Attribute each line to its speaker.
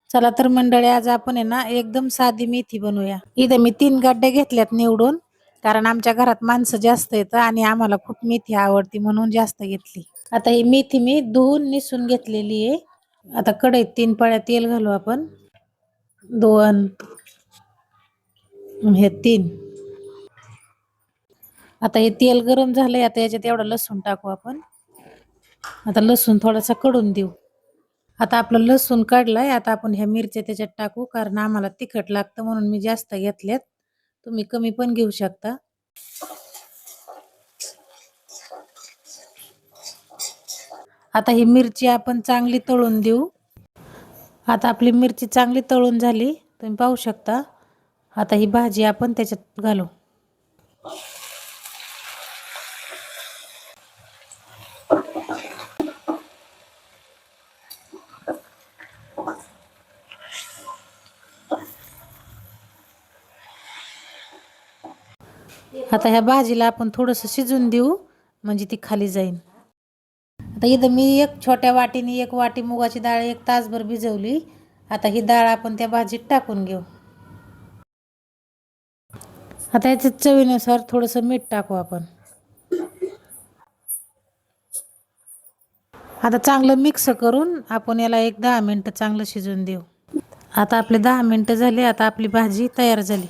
Speaker 1: चला तर मंडळी, आज आपण आहे ना एकदम साधी मेथी बनवूया. इथं मी 3 गड्डे घेतल्यात निवडून, कारण आमच्या घरात माणसं जास्त आहेत आणि आम्हाला खूप मेथी आवडती म्हणून जास्त घेतली. आता ही मेथी मी धुवून निसून घेतलेली आहे. आता कढईत 3 पळ्या तेल घालू आपण. 2, हे 3. आता हे तेल गरम झालंय. आता याच्यात एवढा लसूण टाकू आपण. आता लसूण थोडासा कडून देऊ. आता आपलं लसूण काढलाय. आता आपण ह्या मिरच्या त्याच्यात टाकू, कारण आम्हाला तिखट लागतं म्हणून मी जास्त घेतल्यात. तुम्ही कमी पण घेऊ शकता. आता ही मिरची आपण चांगली तळून देऊ. आता आपली मिरची चांगली तळून झाली, तुम्ही पाहू शकता. आता ही भाजी आपण त्याच्यात घालू. आता ह्या भाजीला आपण थोडंसं शिजून देऊ, म्हणजे ती खाली जाईल. आता इथं मी एक छोट्या वाटीने 1 वाटी मुगाची डाळ 1 तासभर भिजवली. आता ही डाळ आपण त्या भाजीत टाकून घेऊ. आता याच्यात चवीनुसार थोडंसं मीठ टाकू आपण. आता चांगलं मिक्स करून आपण याला 10 मिनिटं चांगलं शिजून देऊ. आता आपले 10 मिनिटं झाले. आता आपली भाजी तयार झाली.